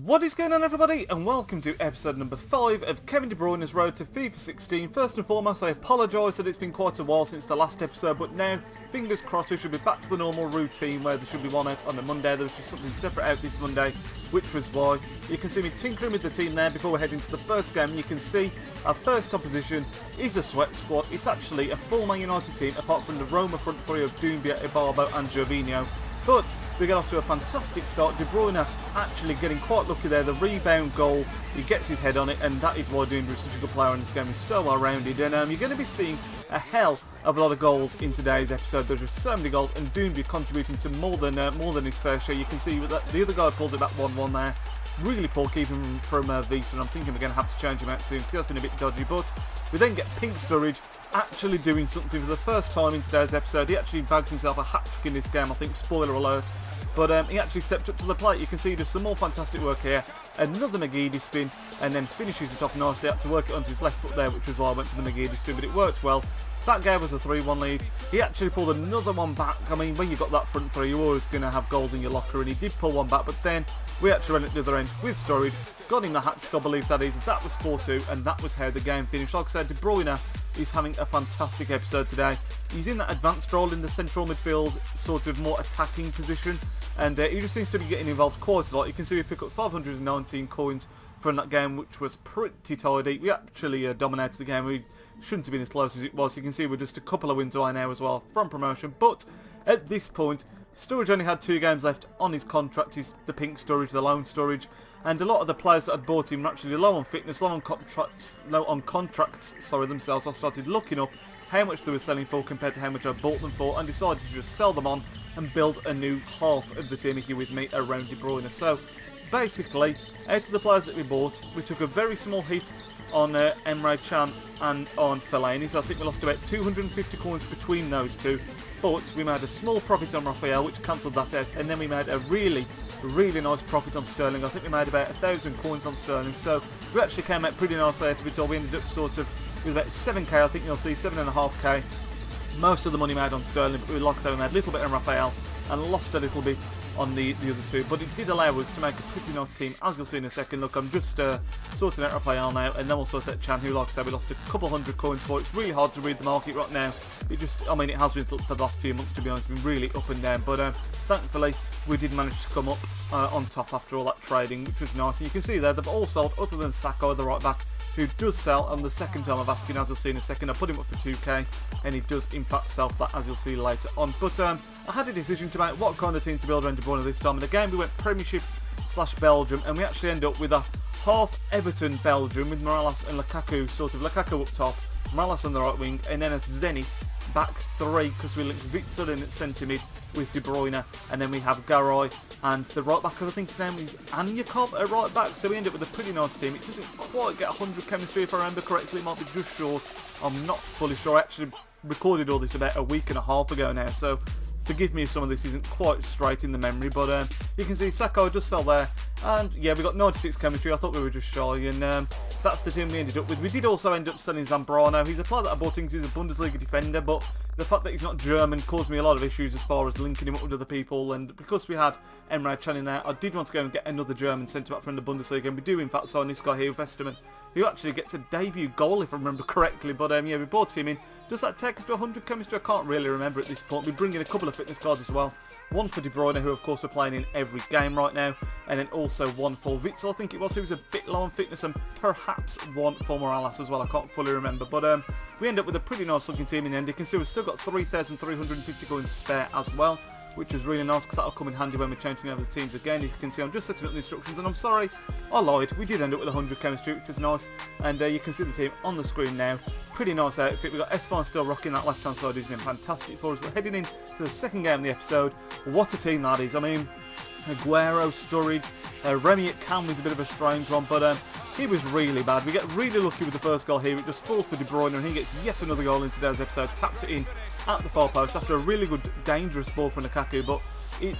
What is going on, everybody, and welcome to episode number 5 of Kevin De Bruyne's road to FIFA 16. First and foremost, I apologise that it's been quite a while since the last episode, but now, fingers crossed, we should be back to the normal routine where there should be one out on the Monday. There was just something separate out this Monday, which was why you can see me tinkering with the team there before we head into the first game. You can see our first opposition is a sweat squad. It's actually a full Man United team, apart from the Roma front three of Doumbia, Ibarbo and Gervinho. But we get off to a fantastic start. De Bruyne actually getting quite lucky there. The rebound goal, he gets his head on it, and that is why Doumbia is such a good player in this game. He's so well rounded, and you're going to be seeing a hell of a lot of goals in today's episode. There's just so many goals, and Doumbia contributing to more than his fair share. You can see that the other guy pulls it back 1-1 there. Really poor keeping from Visa, and I'm thinking we're going to have to change him out soon because he has been a bit dodgy. But we then get Pink Sturridge actually doing something for the first time in today's episode. He actually bags himself a hat-trick in this game, I think, spoiler alert. But he actually stepped up to the plate. You can see he does some more fantastic work here. Another McGeady spin, and then finishes it off nicely. Had to work it onto his left foot there, which was why I went for the McGeady spin, but it worked well. That gave us a 3-1 lead. He actually pulled another one back. I mean, when you've got that front three, you're always going to have goals in your locker, and he did pull one back, but then we actually went at the other end with Sturridge. Got him the hat-trick, I believe that is. That was 4-2, and that was how the game finished. Like I said, De Bruyne is having a fantastic episode today. He's in that advanced role in the central midfield, sort of more attacking position, and he just seems to be getting involved quite a lot. You can see we pick up 519 coins from that game, which was pretty tidy. We actually dominated the game. We shouldn't have been as close as it was. You can see we're just a couple of wins away now as well from promotion, but at this point, Sturridge only had 2 games left on his contract. He's the Pink Sturridge, the loan Sturridge, and a lot of the players that had bought him were actually low on fitness, low on contracts, themselves. I started looking up how much they were selling for compared to how much I bought them for, and decided to just sell them on and build a new half of the team here with me around De Bruyne. So basically, out of the players that we bought, we took a very small hit on Emre Can and on Fellaini, so I think we lost about 250 coins between those two, but we made a small profit on Raphael, which cancelled that out, and then we made a really nice profit on Sterling. I think we made about 1,000 coins on Sterling, so we actually came out pretty nicely out of it all. We ended up sort of with about 7k, I think you'll see, 7.5k. Most of the money made on Sterling, but like I said, we made a little bit on Raphael and lost a little bit on the other two, but it did allow us to make a pretty nice team, as you'll see in a second. Look, I'm just sorting out Raphael now, and then we'll sort out Chan, who, like I said, we lost a couple hundred coins for. It's really hard to read the market right now. It just, I mean, it has been for the last few months, to be honest. It's been really up and down, but thankfully we did manage to come up on top after all that trading, which was nice. And you can see there they've all sold, other than Sacco, the right back, who does sell on the second time of asking, as you'll see in a second. I put him up for 2k, and he does in fact sell that, as you'll see later on. But I had a decision to make what kind of team to build around De Bruyne this time, and again we went Premiership/Belgium, and we actually end up with a half Everton Belgium with Morales and Lukaku, sort of Lukaku up top, Morales on the right wing, and then a Zenit back 3, because we linked Witsel in at centre mid with De Bruyne, and then we have Garay, and the right back, I think his name is Anyakov at right back, so we end up with a pretty nice team. It doesn't quite get 100 chemistry if I remember correctly, it might be just short. I'm not fully sure. I actually recorded all this about a week and a half ago now, so forgive me if some of this isn't quite straight in the memory, but you can see Sacco does sell there, and yeah, we got 96 chemistry. I thought we were just shy, and that's the team we ended up with. We did also end up selling Zambrano. He's a player that I bought into, he's a Bundesliga defender, but the fact that he's not German caused me a lot of issues as far as linking him up with other people, and because we had Emre Can in there, I did want to go and get another German centre-back from the Bundesliga, and we do in fact sign this guy here, Westermann, who actually gets a debut goal if I remember correctly, but yeah, we brought him in. Does that take us to 100 chemistry? I can't really remember at this point. We bring in a couple of fitness cards as well. One for De Bruyne, who of course we're playing in every game right now, and then also one for Witsel, I think it was, who was a bit low on fitness, and perhaps one for Morales as well. I can't fully remember, but we end up with a pretty nice looking team in the end. You can see we've still got 3,350 coins spare as well, which is really nice because that'll come in handy when we're changing over the teams again. As you can see, I'm just setting up the instructions, and I'm sorry, I lied. We did end up with 100 chemistry, which was nice, and you can see the team on the screen now. Pretty nice outfit. We've got S5 still rocking that left-hand side, who's been fantastic for us. We're heading into the second game of the episode. What a team that is. I mean, Aguero, Sturridge, Remy at Can was a bit of a strange one, but he was really bad. We get really lucky with the first goal here. It just falls for De Bruyne, and he gets yet another goal in today's episode. Taps it in at the far post after a really good, dangerous ball from Lukaku, but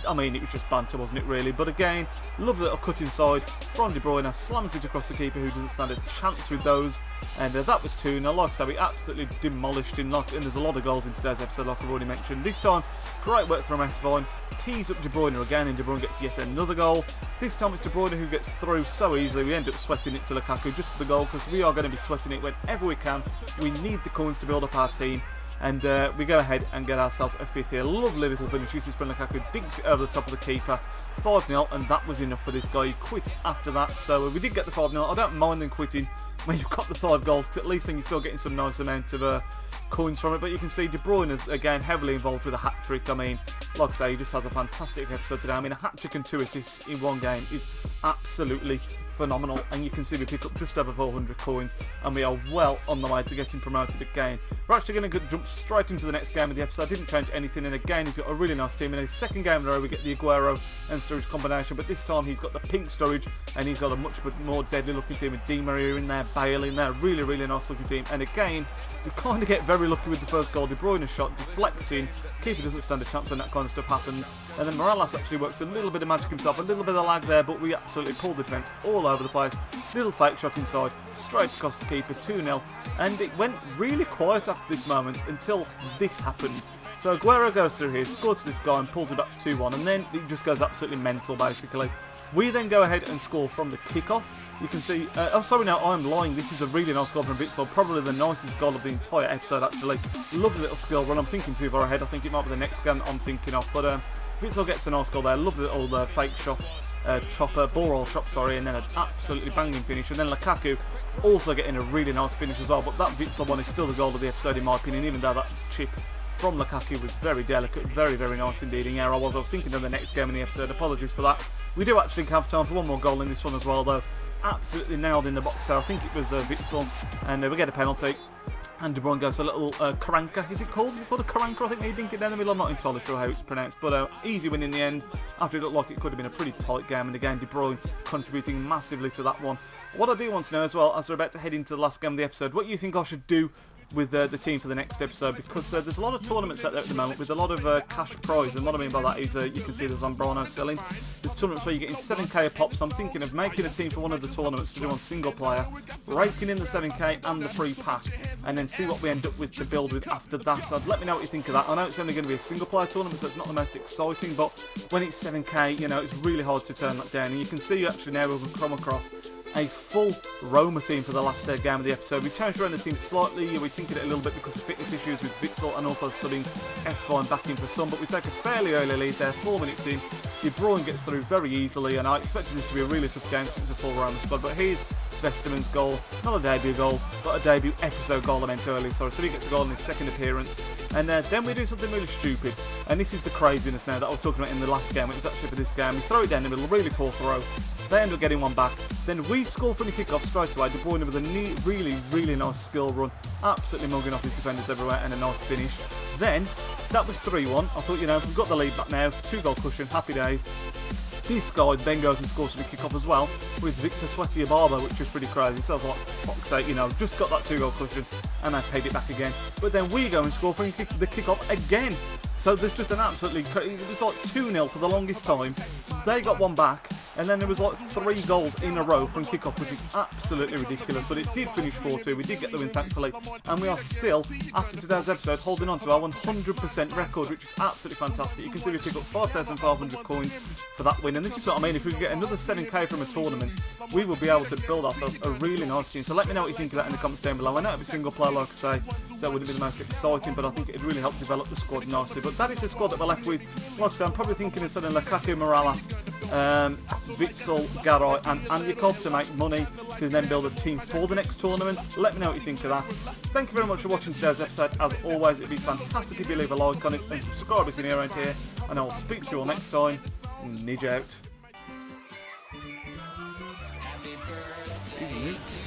I mean, it was just banter, wasn't it, really? But again, lovely little cut inside from De Bruyne, slams it across the keeper, who doesn't stand a chance with those, and that was 2. Now, like I said, we absolutely demolished him, and there's a lot of goals in today's episode, like I've already mentioned. This time, great work from S5, tees up De Bruyne again, and De Bruyne gets yet another goal. This time it's De Bruyne who gets through so easily. We end up sweating it to Lukaku just for the goal, because we are going to be sweating it whenever we can. We need the coins to build up our team. And we go ahead and get ourselves a fifth here. Lovely little finish. This is from Lukaku. Dinks it over the top of the keeper. 5-0, and that was enough for this guy. He quit after that. So we did get the 5-0. I don't mind them quitting when you've got the 5 goals, because at least then you're still getting some nice amount of coins from it. But you can see De Bruyne is again heavily involved with a hat-trick. I mean, like I say, he just has a fantastic episode today. I mean, a hat-trick and 2 assists in one game is absolutely phenomenal, and you can see we pick up just over 400 coins, and we are well on the way to getting promoted again. We're actually going to jump straight into the next game of the episode. I didn't change anything, and again he's got a really nice team. In his second game in a row we get the Aguero and Sturridge combination, but this time he's got the pink Sturridge, and he's got a much more deadly looking team with Di Maria in there, Bale in there, really nice looking team. And again we kind of get very lucky with the first goal. De Bruyne shot deflecting, keeper doesn't stand a chance when that kind of stuff happens, and then Morales actually works a little bit of magic himself, a little bit of lag there, but we absolutely pull the defence all over the place. Little fake shot inside, straight across the keeper, 2-0, and it went really quiet after this moment until this happened. So Aguero goes through here, scores to this guy and pulls it back to 2-1, and then it just goes absolutely mental basically. We then go ahead and score from the kick-off. You can see, oh sorry, no, I'm lying, this is a really nice goal from Witsel, probably the nicest goal of the entire episode actually. Lovely little skill run. I'm thinking too far ahead, I think it might be the next game that I'm thinking of, but Witsel gets a nice goal there. Lovely little fake shot. Ball roll chop, sorry, and then an absolutely banging finish, and then Lukaku also getting a really nice finish as well. But that Witsel one is still the goal of the episode in my opinion, even though that chip from Lukaku was very delicate, very nice indeed. And I was thinking of the next game in the episode, apologies for that. We do actually have time for one more goal in this one as well though. Absolutely nailed in the box there. I think it was Witsel, and we get a penalty. And De Bruyne goes a little Karanka, is it called? Is it called a Karanka? I think they dink it down the middle. I'm not entirely sure how it's pronounced, but easy win in the end, after it looked like it could have been a pretty tight game, and again De Bruyne contributing massively to that one. What I do want to know as well, as we're about to head into the last game of the episode, what you think I should do with the team for the next episode, because there's a lot of tournaments out there at the moment with a lot of cash prize, and what I mean by that is you can see there's Bruynes selling. There's tournaments where you're getting 7k a pop, so I'm thinking of making a team for one of the tournaments to do on single player, raking in the 7k and the free pack, and then see what we end up with to build with after that. So let me know what you think of that. I know it's only going to be a single player tournament, so it's not the most exciting, but when it's 7k, you know, it's really hard to turn that down, and you can see actually now we've come across a full Roma team for the last game of the episode. We changed around the team slightly, we tinkered it a little bit because of fitness issues with Witsel and also subbing S5 back in for some, but we take a fairly early lead there, 4 minutes in. De Bruyne gets through very easily, and I expected this to be a really tough game since it's a full Roma squad, but here's Vesterman's goal, not a debut goal, but a debut episode goal I meant earlier, sorry. So he gets a goal in his second appearance, and then we do something really stupid, and this is the craziness now that I was talking about in the last game. It was actually for this game. We throw it down the middle, really poor throw, they end up getting one back, then we score from the kick-off straight away. De Bruyne with a really nice skill run, absolutely mugging off his defenders everywhere, and a nice finish. Then, that was 3-1, I thought, you know, we've got the lead back now, 2-goal cushion, happy days. This guy then goes and scores from the kick-off as well, with Victor Sweaty Barber, which was pretty crazy. So I was like, fuck's sake, you know, just got that 2-goal cushion, and I paid it back again. But then we go and score from the kick-off again. So there's just an absolutely, it was like 2-0 for the longest time. They got one back, and then there was like 3 goals in a row from kick-off, which is absolutely ridiculous. But it did finish 4-2, we did get the win thankfully, and we are still, after today's episode, holding on to our 100% record, which is absolutely fantastic. You can see we pick up 5,500 coins for that win, and this is what I mean, if we can get another 7k from a tournament, we will be able to build ourselves a really nice team. So let me know what you think of that in the comments down below. I know it'll be single player, like I say, so it wouldn't be the most exciting, but I think it'd really help develop the squad nicely. But that is the squad that we're left with. Like I say, I'm probably thinking of sending Lukaku, Morales, Witsel, Garay and Anyakov to make money to then build a team for the next tournament. Let me know what you think of that. Thank you very much for watching today's episode. As always, it'd be fantastic if you leave a like on it and subscribe if you're new around here, and I'll speak to you all next time. Nidge out. Isn't it?